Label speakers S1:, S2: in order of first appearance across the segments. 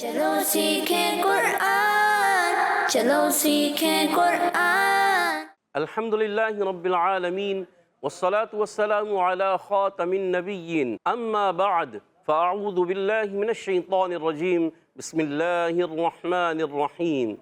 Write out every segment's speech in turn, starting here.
S1: چلو سیکھیں قرآن، چلو سیکھیں قرآن۔
S2: الحمدللہ رب العالمین والصلاة والسلام علی خاتم النبیین اما بعد فاعوذ باللہ من الشیطان الرجیم بسم اللہ الرحمن الرحیم۔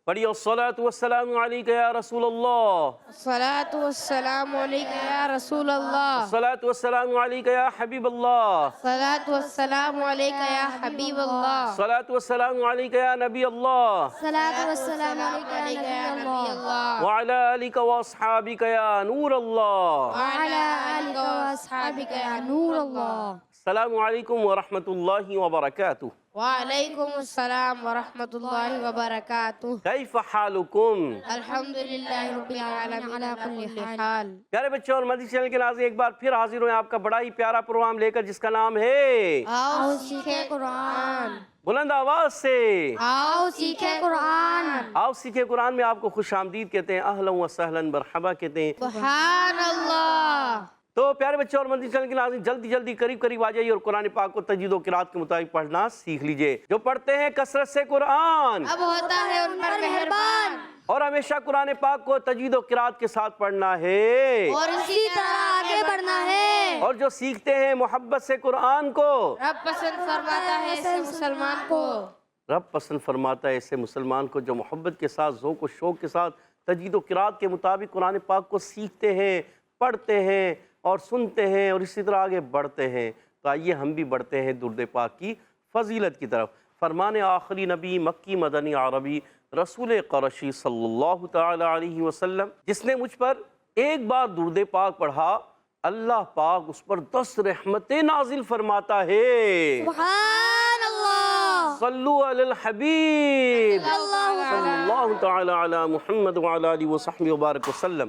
S2: پڑھیے الصلاة والسلام علیکہ یا رسول اللہ،
S3: الصلاة والسلام علیکہ یا رسول اللہ،
S2: الصلاة والسلام علیکہ یا حبیب اللہ،
S3: الصلاة والسلام علیکہ یا حبیب اللہ،
S2: الصلاة والسلام علیکہ یا نبی اللہ،
S1: الصلاة والسلام علیکہ یا نبی اللہ،
S2: وعلی آلک واصحابک یا نور اللہ۔
S3: وعلی آلک واصحابک یا نور اللہ۔
S2: السلام علیکم ورحمۃ اللہ وبرکاتہ۔
S3: وعلیکم السلام ورحمۃ اللہ وبرکاتہ۔
S2: کیف حالکم؟
S3: الحمدللہ رب العالمین علی کل حال۔
S2: پیارے بچوں اور مدنی چینل کے ناظرین، ایک بار پھر حاضر ہوئے آپ کا بڑا ہی پیارا پروگرام لے کر، جس کا نام ہے
S3: آؤ سیکھیں قرآن،
S2: بلند آواز سے
S3: آؤ سیکھیں قرآن۔
S2: آؤ سیکھیں قرآن میں آپ کو خوش آمدید کہتے ہیں، اہلا و سہلا مرحبا کہتے ہیں۔
S3: سبحان اللہ۔
S2: تو پیارے بچوں اور مدنی چینل کے ناظرین، جلدی جلدی قریب آ جائیے اور قرآن پاک کو تجوید و قرات کے مطابق پڑھنا سیکھ لیجئے۔ جو پڑھتے ہیں کثرت سے قرآن،
S3: اب ہوتا ہے ان پر مہربان،
S2: اور ہمیشہ قرآن پاک کو تجوید و قرات کے ساتھ پڑھنا ہے،
S3: اور اسی طرح آگے بڑھنا ہے۔
S2: اور جو سیکھتے ہیں محبت سے قرآن کو،
S3: رب پسند فرماتا ہے اسے مسلمان کو،
S2: رب پسند فرماتا ہے ایسے مسلمان کو جو محبت کے ساتھ، ذوق و شوق کے ساتھ تجوید و قرات کے مطابق قرآن پاک کو سیکھتے ہیں، پڑھتے ہیں اور سنتے ہیں، اور اسی طرح آگے بڑھتے ہیں۔ تو آئیے ہم بھی بڑھتے ہیں درود پاک کی فضیلت کی طرف۔ فرمان آخری نبی مکی مدنی عربی رسول قرشی صلی اللہ تعالی علیہ وسلم، جس نے مجھ پر ایک بار درود پاک پڑھا، اللہ پاک اس پر 10 رحمتیں نازل فرماتا ہے۔
S1: سبحان اللہ،
S2: صلو علی الحبیب صلی اللہ تعالی علی محمد وعلی آلہ وصحبہ وبارک وسلم۔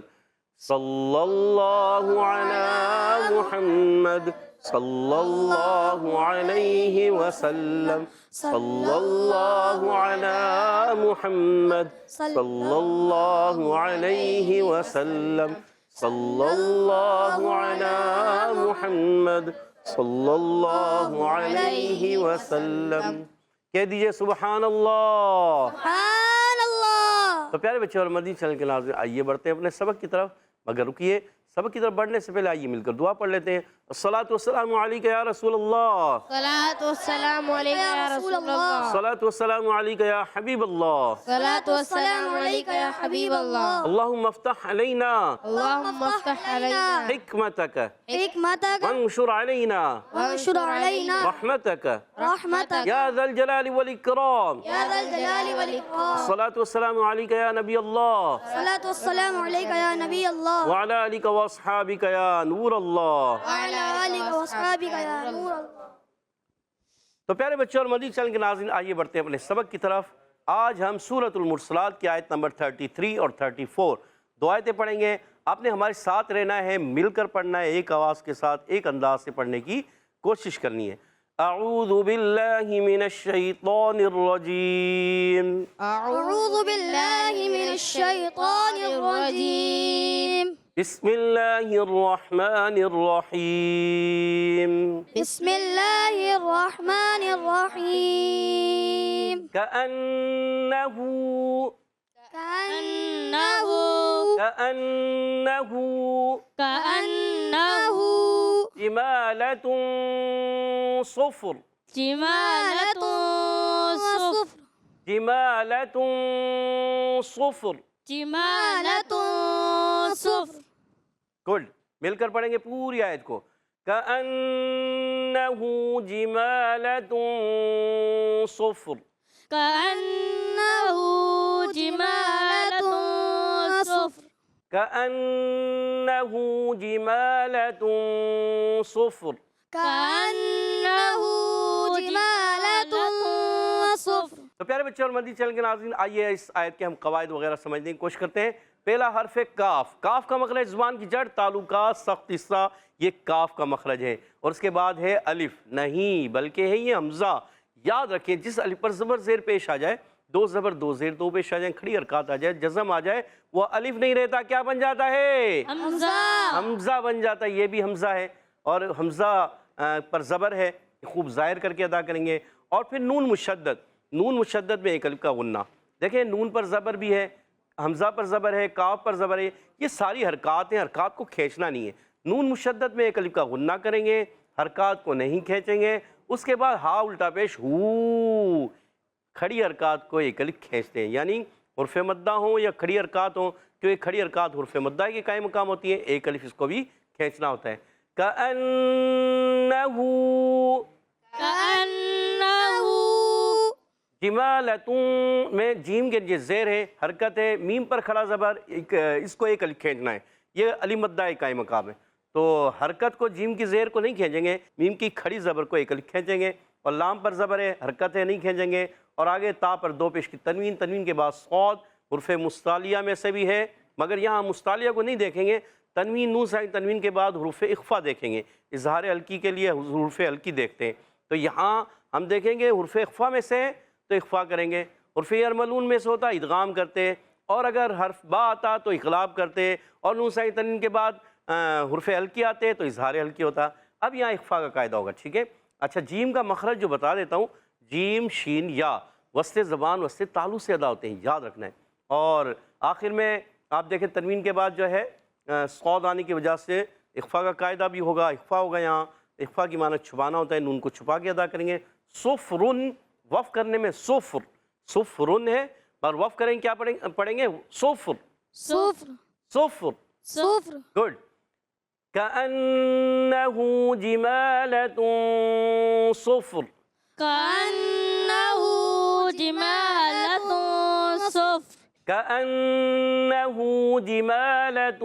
S2: صلی اللہ علی محمد صلی اللہ علیہ وسلم، صلی اللہ علی محمد صلی اللہ علیہ وسلم، صلی اللہ علی محمد صلی اللہ علیہ وسلم۔ کہہ دیجئے سبحان اللہ۔
S1: سبحان اللہ۔
S2: تو پیارے بچے اور مدنی چینل کے ناظرین، آئیے بڑھتے ہیں اپنے سبق کی طرف، مگر رکیے، سبق کی طرف بڑھنے سے پہلے آئیے مل کر دعا پڑھ لیتے ہیں۔ الصلاۃ والسلام علیکہ یا رسول اللہ،
S3: صلاۃ والسلام علیکہ یا رسول اللہ،
S2: الصلاۃ والسلام علیکہ یا حبیب اللہ،
S3: صلاۃ والسلام علیکہ یا حبیب اللہ۔
S2: اللہم افتح علینا
S3: اللہم افتح علینا
S2: حکمتک
S1: حکمتک
S2: وانشر علینا
S1: وانشر علینا
S2: رحمتک
S1: رحمتک
S2: یا ذا الجلال والاکرام۔
S1: یا ذا الجلال والاکرام۔
S2: الصلاۃ والسلام علیکہ یا نبی اللہ،
S1: الصلاة والسلام علیکہ یا نبی اللہ،
S2: وعلی آلک واصحابک یا نور اللہ۔
S1: وعلی آلک واصحابک یا نور اللہ۔
S2: تو پیارے بچوں اور مدنی چینل کے ناظرین، آئیے بڑھتے ہیں اپنے سبق کی طرف۔ آج ہم سورۃ المرسلات کی آیت نمبر 33 اور 34 دو آیتیں پڑھیں گے۔ آپ نے ہمارے ساتھ رہنا ہے، مل کر پڑھنا ہے، ایک آواز کے ساتھ، ایک انداز سے پڑھنے کی کوشش کرنی ہے۔ اعوذ باللہ من الشیطان الرجیم،
S1: اعوذ باللہ من الشیطان الرجیم،
S2: بسم اللہ الرحمن الرحیم،
S1: بسم اللہ الرحمن الرحیم،
S2: کأنہ
S1: کأنہ
S2: کأنہ
S1: کأنہ
S2: جمالۃ صفر،
S1: جمالۃ صفر،
S2: جمالۃ صفر۔
S1: جمالۃ صفر۔
S2: گڈ، مل کر پڑھیں گے پوری آیت کو۔ کأنہ جمالۃ صفر،
S1: کأنہ جمالۃ صفر،
S2: کأنہ جمالۃ صفر۔
S1: کأنہ جمالۃ صفر۔
S2: تو پیارے بچے اور مدنی چینل کے ناظرین، آئیے اس آیت کے ہم قواعد وغیرہ سمجھنے کی کوشش کرتے ہیں۔ پہلا حرف ہے کاف۔ کاف کا مخرج زبان کی جڑ، تعلقات، سخت حصہ، یہ کاف کا مخرج ہے۔ اور اس کے بعد ہے الف، نہیں بلکہ ہے یہ حمزہ۔ یاد رکھیں، جس الف پر زبر زیر پیش آ جائے، دو زبر دو زیر دو پیش آ جائیں، کھڑی حرکات آ جائے، جزم آ جائے، وہ الف نہیں رہتا، کیا بن جاتا ہے؟
S1: حمزہ۔
S2: حمزہ بن جاتا ہے۔ یہ بھی حمزہ ہے، اور حمزہ پر زبر ہے، خوب ظاہر کر کے ادا کریں گے۔ اور پھر نون مشدد، نون مشدد میں ایک الف کا غنہ. دیکھیں نون پر زبر بھی ہے، حمزہ پر زبر ہے، کاف پر زبر ہے، یہ ساری حرکات ہیں، حرکات کو کھینچنا نہیں ہے. نون مشدد میں ایک الف کا غنہ کریں گے، حرکات کو نہیں کھینچیں گے. اس کے بعد ہا الٹا پیش ہو، کھڑی حرکات کو ایک الف کھینچتے ہیں، یعنی حرف مدہ ہوں یا کھڑی حرکات ہوں، کیونکہ کھڑی حرکات حرف مدہ کے قائم مقام ہوتی ہے، ایک الف اس کو بھی کھینچنا ہوتا ہے. کأنہ جمالتون میں جیم کے یہ زیر ہے، حرکت ہے، میم پر کھڑا زبر، اس کو ایک الف کھینچنا ہے، یہ علی مدہ قائم مقام ہے. تو حرکت کو جیم کی زیر کو نہیں کھینچیں گے، میم کی کھڑی زبر کو ایک الف کھینچیں گے. اور لام پر زبر ہے، حرکت ہے، نہیں کھینچیں گے. اور آگے تا پر دو پیش کی تنوین، تنوین کے بعد صاد حرف مستعلیہ میں سے بھی ہے، مگر یہاں مستعلیہ کو نہیں دیکھیں گے، تنوین نون ساکن تنوین کے بعد حروف اخفا دیکھیں گے، اظہار حلقی کے لیے حروف حلقی دیکھتے ہیں. تو یہاں ہم دیکھیں گے حروف اخفا میں سے تو اخفا کریں گے، حرف یرملون میں سے ہوتا ادغام کرتے، اور اگر حرف با آتا تو اقلاب کرتے، اور نون ساکن تنوین کے بعد حرف حلقی آتے تو اظہار حلقی ہوتا. اب یہاں اخفا کا قاعدہ ہوگا، ٹھیک ہے. اچھا جیم کا مخرج جو بتا دیتا ہوں، جیم شین یا وسط زبان وسط تالو سے ادا ہوتے ہیں، یاد رکھنا ہے. اور آخر میں آپ دیکھیں تنوین کے بعد جو ہے صاد آنے کی وجہ سے اخفا کا قاعدہ بھی ہوگا، اخفا ہوگا. یہاں اخفا کی معنی چھپانا ہوتا ہے، نون کو چھپا کے ادا کریں گے. صفرن وف کرنے میں صفر، صفرن ہے، اور وف کریں گے کیا پڑھیں گے صفر،
S3: صفر
S2: صفر،
S3: صفر
S2: گڈ. كأنه جمالة صفر،
S3: كأنه جمالة صفر
S2: كأنه جمالة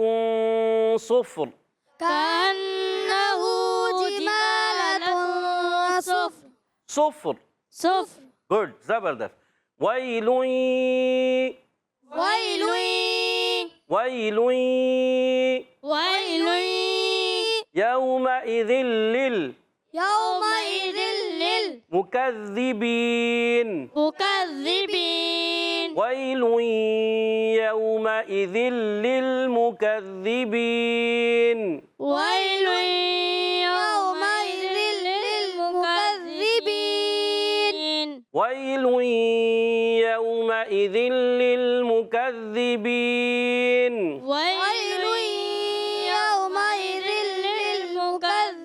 S2: صفر،
S3: كأنه جمالة صفر
S2: صفر،
S3: صفر
S2: گڈ زبردست. ويل
S3: ويل
S2: ويل
S3: ويل
S2: يومئذ
S3: يومئذ
S2: للمكذبين،
S3: للمكذبين
S2: ويل يومئذ للمكذبين،
S3: ويل يومئذ للمكذبين
S2: ويل يومئذ للمكذبين.
S3: ويل يومئذ للمكذبين.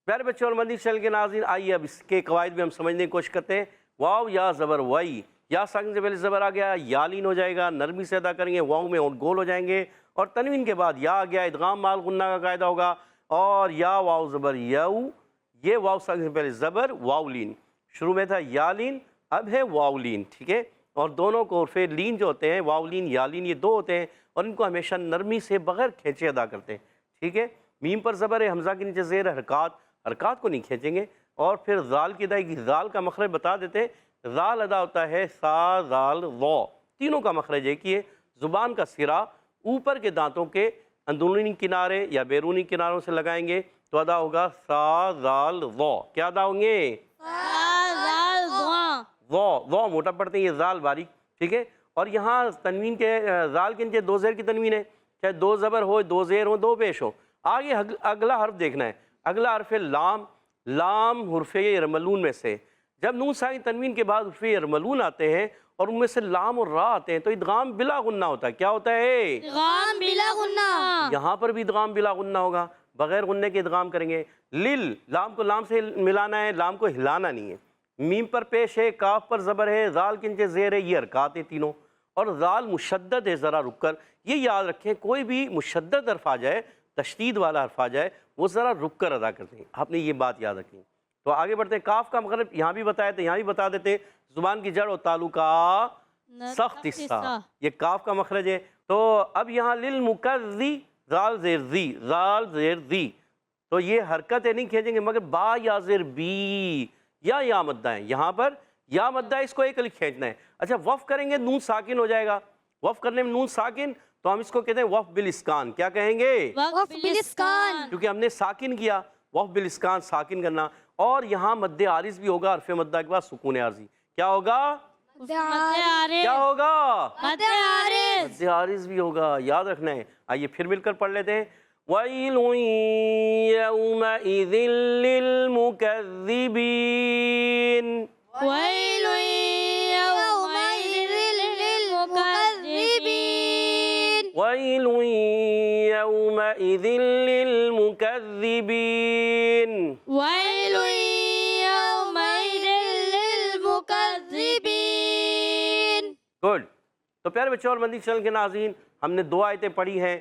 S2: پیارے بچوں اور مدنی چینل کے ناظرین، آئیے اب اس کے قواعد بھی ہم سمجھنے کی کوشش کرتے ہیں. واو یا زبر وائی، یا ساکن سے پہلے زبر آ گیا یا لین ہو جائے گا، نرمی سے ادا کریں گے، واو میں اور گول ہو جائیں گے. اور تنوین کے بعد یا آ گیا، ادغام مال غنہ کا قاعدہ ہوگا. اور یا واو زبر یو، یہ واو ساکن سے پہلے زبر واو لین، شروع میں تھا یا لین، اب ہے واو لین، ٹھیک ہے. اور دونوں کو حرف لین جو ہوتے ہیں، واو لین یا لین، یہ دو ہوتے ہیں، اور ان کو ہمیشہ نرمی سے بغیر کھینچے ادا کرتے ہیں، ٹھیک ہے. میم پر زبر ہے، حمزہ کے نیچے زیر، حرکات کو نہیں کھینچیں گے. اور پھر ذال کی ادائیگی، ذال کا مخرج بتا دیتے ہیں. ذال ادا ہوتا ہے سا ذال ضا، تینوں کا مخرج ایک ہی ہے. زبان کا سرا اوپر کے دانتوں کے اندرونی کنارے یا بیرونی کناروں سے لگائیں گے تو ادا ہوگا سا ذال ضا. کیا ادا ہوں گے؟ ضا موٹا پڑھتے ہیں، یہ ذال باریک، ٹھیک ہے. اور یہاں تنوین کے ذال کے نیچے دو زیر کی تنوین ہے، چاہے دو زبر ہو، دو زیر ہو، دو پیش ہو. آگے اگلا حرف دیکھنا ہے، اگلا حرف ہے لام. لام حرف یرملون میں سے، جب نون ساکن تنوین کے بعد حرف یرملون آتے ہیں اور ان میں سے لام اور را آتے ہیں تو ادغام بلا غنہ ہوتا ہے. کیا ہوتا ہے؟
S3: ادغام بلا غنہ.
S2: یہاں پر بھی ادغام بلا غنہ ہوگا، بغیر غنہ کے ادغام کریں گے. لل، لام کو لام سے ملانا ہے، لام کو ہلانا نہیں ہے. میم پر پیش ہے، کاف پر زبر ہے، ذال کے نیچے زیر ہے، یہ حرکات ہیں تینوں. اور ذال مشدد ہے، ذرا رک کر یہ یاد رکھیں، کوئی بھی مشدد حرف آ جائے، تشدید والا حرف آ جائے، وہ ذرا رک کر ادا کرتے ہیں. آپ نے یہ بات یاد رکھیں. تو آگے بڑھتے ہیں. کاف کا مخرج یہاں بھی بتایا تھا، یہاں بھی بتا دیتے ہیں. زبان کی جڑ اور تالو کا سخت حصہ، یہ کاف کا مخرج ہے. تو اب یہاں للمکذی، ذال زیر زی، ذال زیر زی، تو یہ حرکتیں نہیں کھینچیں گے، مگر با یا زیر بی یا مدہ ہے. یہاں پر یا مدہ ہے، اس کو ایک الف کھینچنا ہے. اچھا وف کریں گے نون ساکن ہو جائے گا. وف کرنے میں نون ساکن تو ہم اس کو کہتے ہیں وف بالاسکان. کیا کہیں گے؟
S3: وقف بالاسکان.
S2: کیونکہ ہم نے ساکن کیا، وف بالاسکان ساکن کرنا. اور یہاں مد عارض بھی ہوگا، حرف مدہ کے بعد سکون عارضی. کیا ہوگا؟ کیا ہوگا؟
S3: مد عارض.
S2: مد عارض بھی ہوگا، یاد رکھنا ہے. آئیے پھر مل کر پڑھ لیتے ہیں. وَيْلٌ يَوْمَئِذٍ لِّلْمُكَذِّبِينَ
S3: ويل يومئذ للمكذبين
S2: وَيْلٌ يَوْمَئِذٍ لِّلْمُكَذِّبِينَ
S3: ويل يومئذ للمكذبين
S2: گڈ. تو پیارے بچوں اور مدنی چینل کے ناظرین، ہم نے دو آیتیں پڑھی ہیں،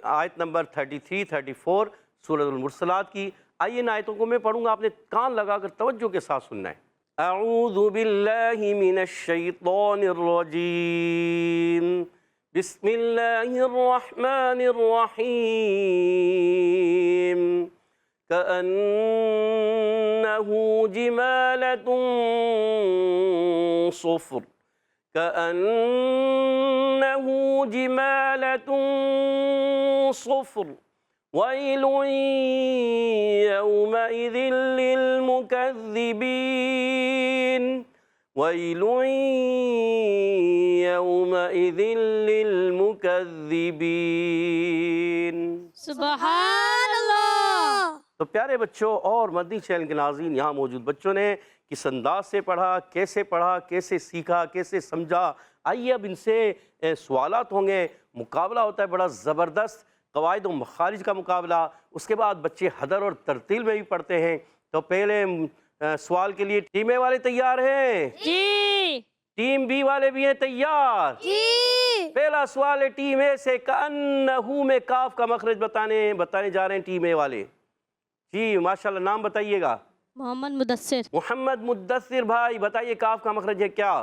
S2: آیت نمبر 33 34 سورۃ المرسلات کی. آئیے ان آیتوں کو میں پڑھوں گا، آپ نے کان لگا کر توجہ کے ساتھ سننا ہے. اعوذ باللہ من الشیطان الرجیم، بسم اللہ الرحمن الرحیم. كأنه جمالة صفر كأنه جمالة صفر ويل يومئذ للمكذبين ويل يومئذ للمكذبين.
S3: سبحان اللہ.
S2: تو پیارے بچوں اور مدنی چینل کے ناظرین، یہاں موجود بچوں نے کس انداز سے پڑھا، کیسے سیکھا، کیسے سمجھا. آئیے اب ان سے سوالات ہوں گے، مقابلہ ہوتا ہے بڑا زبردست، قواعد و مخارج کا مقابلہ. اس کے بعد بچے حدر اور ترتیل میں بھی پڑھتے ہیں. تو پہلے سوال کے لیے ٹیم اے والے تیار ہیں؟
S3: جی.
S2: ٹیم بی والے بھی ہیں تیار؟
S3: جی.
S2: پہلا سوال ہے ٹیم اے سے. کأنہو میں کاف کا مخرج بتانے جا رہے ہیں ٹیم اے والے. جی ماشاءاللہ، نام بتائیے گا.
S3: محمد مدثر.
S2: محمد مدثر بھائی بتائیے کاف کا مخرج ہے کیا؟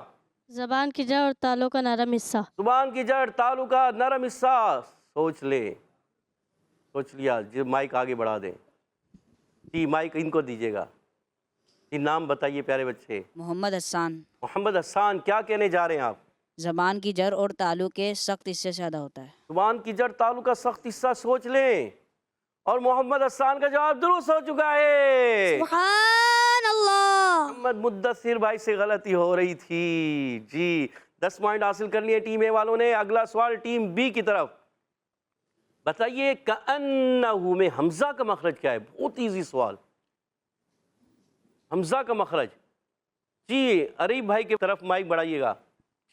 S3: زبان کی جڑ اور تالوں کا نرم حصہ.
S2: زبان کی جڑ، تالو کا نرم حصہ. سوچ لیا. جی مائک آگے بڑھا دیں. جی مائک ان کو دیجیے گا. جی نام بتائیے پیارے بچے.
S4: محمد حسان.
S2: محمد حسان، کیا کہنے جا رہے ہیں آپ؟
S4: زبان کی جڑ اور تالو کے سخت حصے سے ادا ہوتا ہے.
S2: زبان کی جڑ، تالو کا سخت حصہ. سوچ لیں. اور محمد حسان کا جواب درست ہو چکا ہے.
S3: سبحان اللہ.
S2: محمد مدثر بھائی سے غلطی ہو رہی تھی. جی 10 پوائنٹ حاصل کر لیے ٹیم اے والوں نے. اگلا سوال ٹیم بی کی طرف. بتائیے کأنہو میں حمزہ کا مخرج کیا ہے؟ بہت ایزی سوال. حمزہ کا مخرج. جی عریب بھائی کی طرف مائک بڑھائیے گا.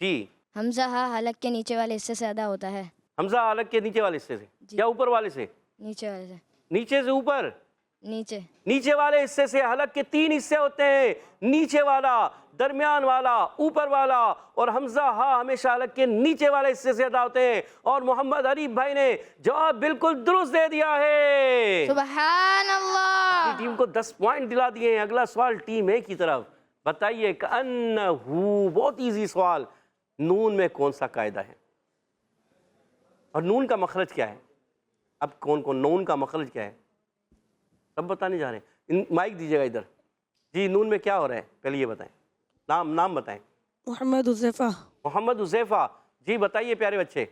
S2: جی
S1: حمزہ ہاں حلق کے نیچے والے حصے سے ادا ہوتا ہے.
S2: حمزہ حلق کے نیچے والے حصے سے
S1: جی.
S2: یا اوپر والے سے؟
S1: نیچے والے سے.
S2: نیچے سے اوپر.
S1: نیچے
S2: والے حصے سے. حلق کے 3 حصے ہوتے ہیں، نیچے والا، درمیان والا، اوپر والا. اور حمزہ ہاں ہمیشہ حلق کے نیچے والے حصے سے ادا ہوتے ہیں. اور محمد عریب بھائی نے جواب بالکل درست دے دیا ہے.
S1: سبحان اللہ.
S2: ٹیم کو 10 پوائنٹ دلا دیے ہیں. اگلا سوال ٹیم اے کی طرف. بتائیے کأنہو، بہت ایزی سوال. نون میں کون سا قاعدہ ہے اور نون کا مخرج کیا ہے؟ اب کون نون کا مخرج کیا ہے سب بتانے جا رہے ہیں. مائک دیجیے گا ادھر. جی نون میں کیا ہو رہا ہے پہلے یہ بتائیں. نام بتائیں.
S5: محمد حذیفہ.
S2: محمد حذیفہ. جی بتائیے پیارے بچے.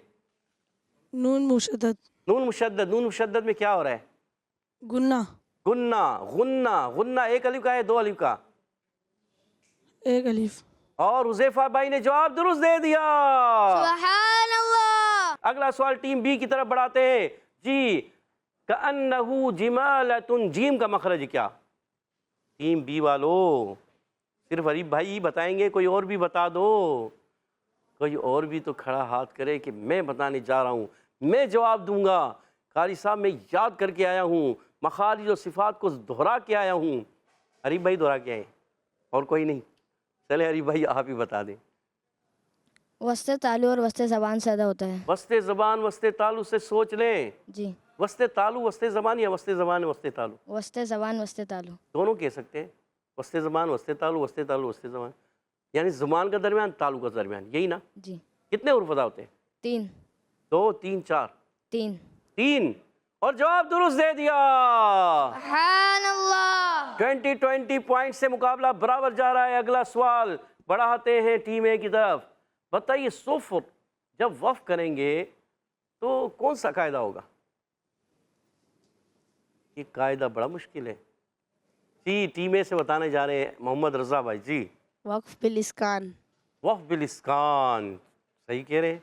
S5: نون مشدد.
S2: نون مشدد. نون مشدد میں کیا ہو رہا ہے؟
S5: گنہ.
S2: غنہ. ایک الف کا ہے 2 الف کا؟
S5: ایک الف.
S2: اور حذیفہ بھائی نے جواب درست دے دیا.
S1: سبحان اللہ.
S2: اگلا سوال ٹیم بی کی طرف بڑھاتے ہیں. جی کأنہو جمالۃ، جیم کا مخرج کیا؟ ٹیم بی والو صرف عریب بھائی ہی بتائیں گے، کوئی اور بھی بتا دو. کوئی اور بھی تو کھڑا ہاتھ کرے کہ میں بتانے جا رہا ہوں، میں جواب دوں گا. قاری صاحب میں یاد کر کے آیا ہوں، مخارج و صفات کو دہرا کے آیا ہوں. عریب بھائی دہرا کے آئے اور کوئی نہیں؟ چلے عریب بھائی آپ ہی بتا دیں.
S1: وسط تالو اور وسط زبان سے ادا ہوتا ہے.
S2: وسط زبان وسط تالو سے سوچ لیں.
S1: جی.
S2: وسط تالو وسط زبان یا وسط زبان وسط تالو؟
S1: وسط زبان وسط تالو.
S2: دونوں کہہ سکتے ہیں. وسط زبان وسط تالو، وسط تالو وسط زبان، یعنی زبان کا درمیان، تالو کا درمیان، یہی نا؟
S1: جی.
S2: کتنے حروف ادا ہوتے ہیں؟
S1: 3.
S2: 2 3 4 3. اور جواب درست دے دیا.
S1: سبحان اللہ.
S2: 20 پوائنٹ سے مقابلہ برابر جا رہا ہے. اگلا سوال بڑھاتے ہیں ٹیم اے کی طرف. بتائیے صفر جب وقف کریں گے تو کون سا قاعدہ ہوگا؟ یہ قاعدہ بڑا مشکل ہے. جی ٹیم اے سے بتانے جا رہے ہیں محمد رضا بھائی. جی
S5: وقف بالاسکان.
S2: وقف بالاسکان. صحیح کہہ رہے ہیں،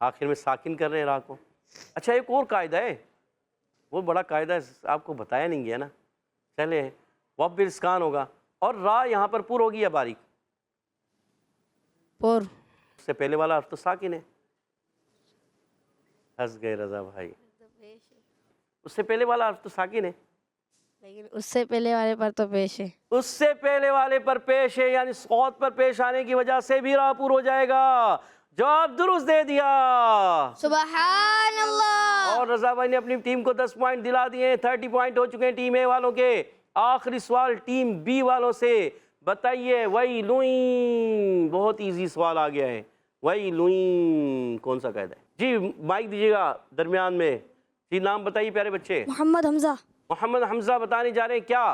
S2: آخر میں ساکن کر رہے ہیں راہ کو. اچھا ایک اور قاعدہ ہے وہ بڑا قاعدہ آپ کو بتایا نہیں گیا نا. چلے وب بالاسکان ہوگا. اور را یہاں پر پر ہوگی یا باریک؟
S5: پر.
S2: اس سے پہلے والا حرف تو ساکن ہے. ہنس گئے رضا بھائی. اس سے پہلے والا حرف تو ساکن ہے.
S1: لیکن اس سے پہلے والے پر تو پیش ہے.
S2: اس سے پہلے والے پر پیش ہے، یعنی سقوط پر پیش آنے کی وجہ سے بھی را پر ہو جائے گا. جواب درست دے دیا.
S1: سبحان اللہ.
S2: اور رضا بھائی نے اپنی ٹیم کو 10 پوائنٹ دلا دیے ہیں. 30 پوائنٹ ہو چکے ہیں ٹیم اے والوں کے. آخری سوال ٹیم بی والوں سے. بتائیے ویلوین، بہت ایزی سوال آ گیا ہے. ویلوین کون سا قاعدہ ہے؟ جی مائک دیجیے گا درمیان میں. جی نام بتائیے پیارے بچے.
S3: محمد حمزہ.
S2: محمد حمزہ بتانے جا رہے ہیں کیا؟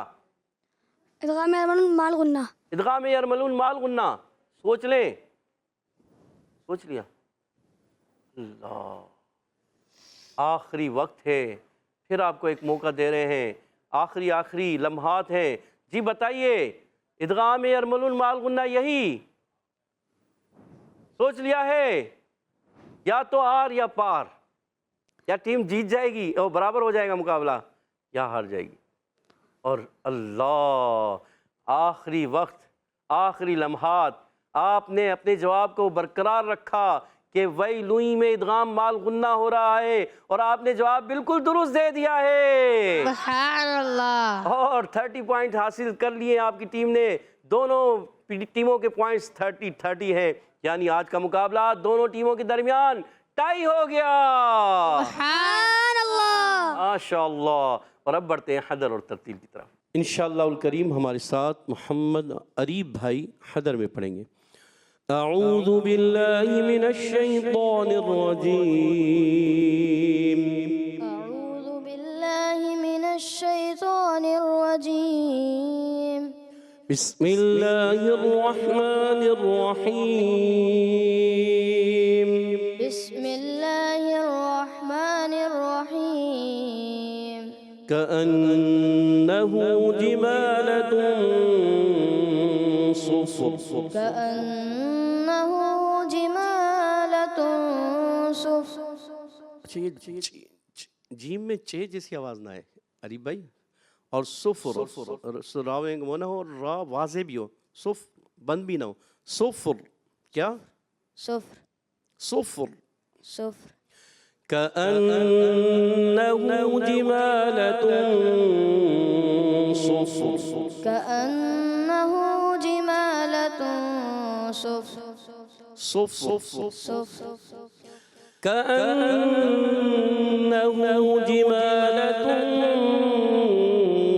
S3: ادغام یرملون مال غنہ.
S2: ادغام یرملون مال غنہ. سوچ لیں. سوچ لیا؟ اللہ، آخری وقت ہے، پھر آپ کو ایک موقع دے رہے ہیں. آخری لمحات ہیں. جی بتائیے ادغام یرملون مال غنہ یہی سوچ لیا ہے؟ یا تو آر یا پار، یا ٹیم جیت جائے گی اور برابر ہو جائے گا مقابلہ، یا ہار جائے گی. اور اللہ، آخری وقت، آخری لمحات، آپ نے اپنے جواب کو برقرار رکھا کہ ویلوئی میں ادغام مال غنہ ہو رہا ہے، اور آپ نے جواب بالکل درست دے دیا ہے.
S1: سبحان اللہ.
S2: اور 30 پوائنٹ حاصل کر لیے آپ کی ٹیم نے. دونوں ٹیموں کے پوائنٹس 30-30 ہیں، یعنی آج کا مقابلہ دونوں ٹیموں کے درمیان ٹائی ہو گیا.
S1: سبحان اللہ.
S2: ماشاءاللہ. اور اب بڑھتے ہیں حدر اور ترتیل کی طرف. انشاءاللہ الکریم ہمارے ساتھ محمد عریب بھائی حدر میں پڑھیں گے. اعوذ باللہ من الشیطان الرجیم.
S3: أعوذ بالله من الشيطان الرجيم.
S2: بسم اللہ الرحمن الرحیم.
S3: بسم الله الرحمن الرحيم.
S2: كأنه جمالة صفر.
S3: كأنه جمالة صفر.
S2: اچھا یہ جیم میں چے جیسی آواز نہ ہے عریب بھائی، اور صفر راویں وہ نہ ہو، را واضح بھی ہو، صف بند بھی نہ ہو. صفر کیا؟
S3: صفر.
S2: صفر.
S3: صفر.
S2: كأنه جمالة صفر.
S3: كأنه جمالة صفر.
S2: صفر.
S3: صفر.
S2: كأنه جمالة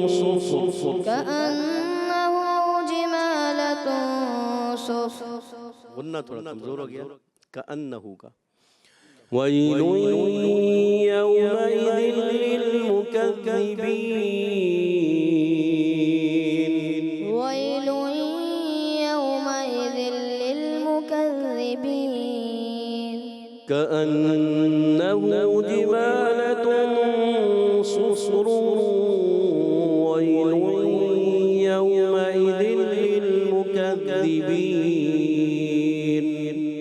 S2: صفر.
S3: كأنه جمالة صفر.
S2: غنہ تھوڑا کمزور ہو گیا كأنه کا. ويل يومئذ للمكذبين.
S3: ويل يومئذ للمكذبين.
S2: كأنه جمالة صفر. ويل يومئذ للمكذبين.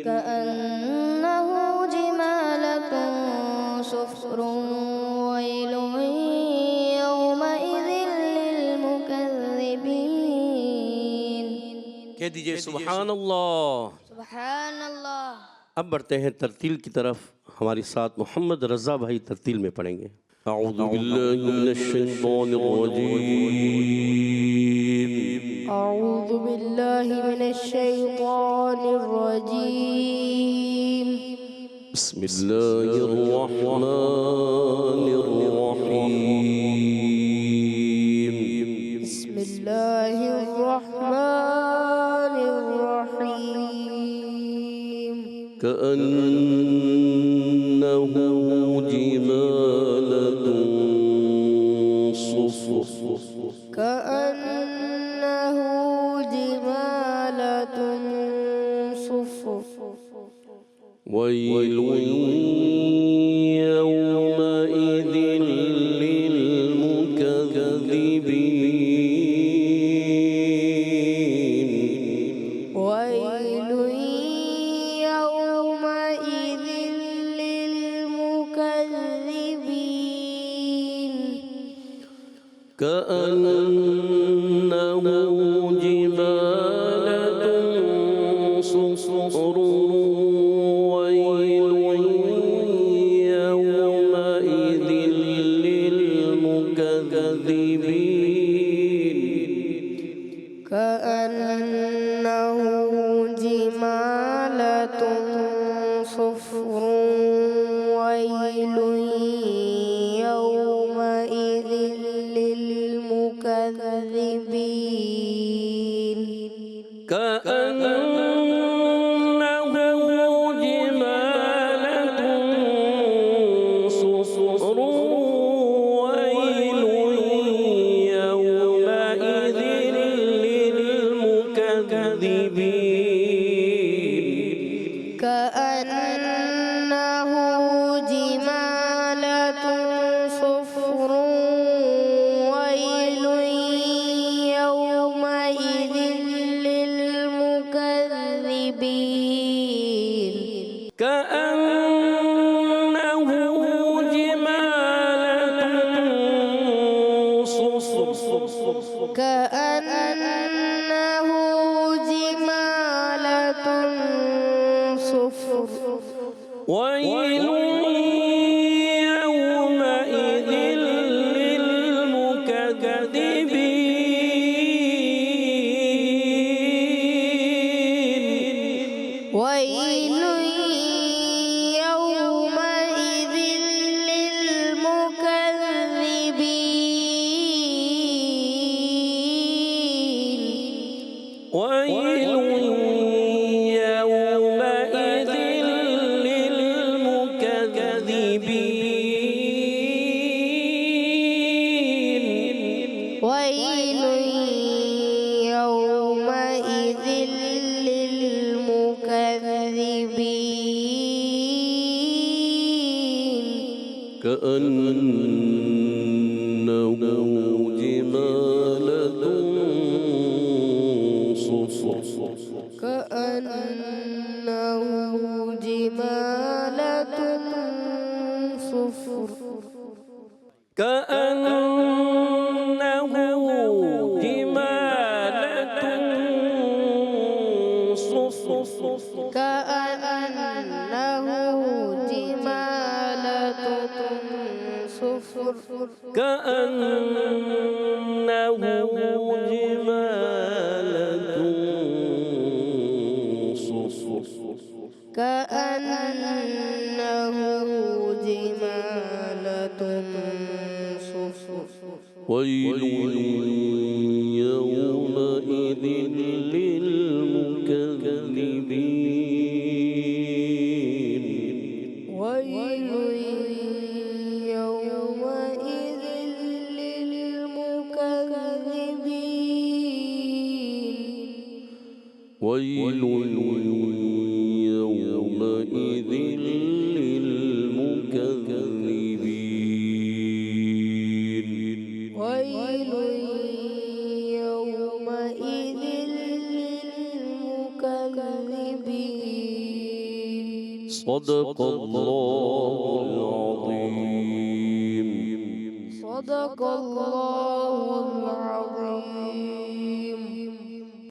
S3: كأنه جمالة صفر. ويل يومئذ للمكذبين.
S2: کہہ دیجئے سبحان اللہ.
S3: سبحان اللہ.
S2: اب بڑھتے ہیں ترتیل کی طرف. ہمارے ساتھ محمد رضا بھائی ترتیل میں پڑھیں گے. اعوذ باللہ من الشیطان الرجیم.
S3: أعوذ بالله من الشيطان الرجيم.
S2: بسم اللہ الرحمن الرحیم.
S3: بسم الله الرحمن الرحيم.
S2: كأنه جمالة صفر.
S3: كأنه جمالة صفر.
S2: ويل يومئذ للمكذبين.
S3: ويل يومئذ للمكذبين.
S2: جبال صفر ويل يومئذ للمكذبين
S1: كأنه جمالة صفر ويل يومئذ للمكذبين
S2: كأنه جمالة صفر ويل يومئذ للمكذبين
S1: كأنه جمالة صفر ويل يومئذ للمكذبين
S2: كأنه جمالة صفر
S1: كأنه جمالة صفر
S2: ويل يومئذ للمكذبين
S1: ويل يومئذ للمكذبين
S2: ويل يومئذ للمكذبين
S1: ويل يومئذ للمكذبين
S2: كأنه جمالة صفر
S1: كأنه جمالة صفر
S2: كأنه جمالة صفر
S1: كأنه جمالة صفر
S2: كأنه جمالة صفر
S1: كأنه جمالة صفر
S2: ويل يومئذ للمكذبين
S1: ويل يومئذ للمكذبين
S2: ويل يومئذ للمكذبين
S1: ويل يومئذ للمكذبين
S2: صدق الله العظيم
S1: صدق الله العظيم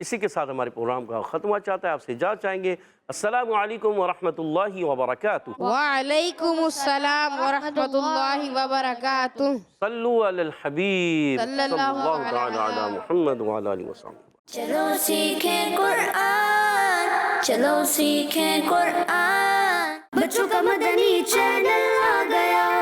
S2: اسی کے ساتھ ہمارے پروگرام کا ختمہ چاہتا ہے، آپ سے اجازت چاہیں گے۔ السلام علیکم ورحمۃ اللہ وبرکاتہ۔
S1: وعلیکم السلام ورحمۃ اللہ وبرکاتہ۔
S2: صلو علی الحبیب
S1: صلی اللہ
S2: تعالی علی محمد وعلی آلہ وسلم۔
S3: چلو سیکھیں قرآن، چلو سیکھیں قرآن، بچوں کا مدنی چینل آ گیا۔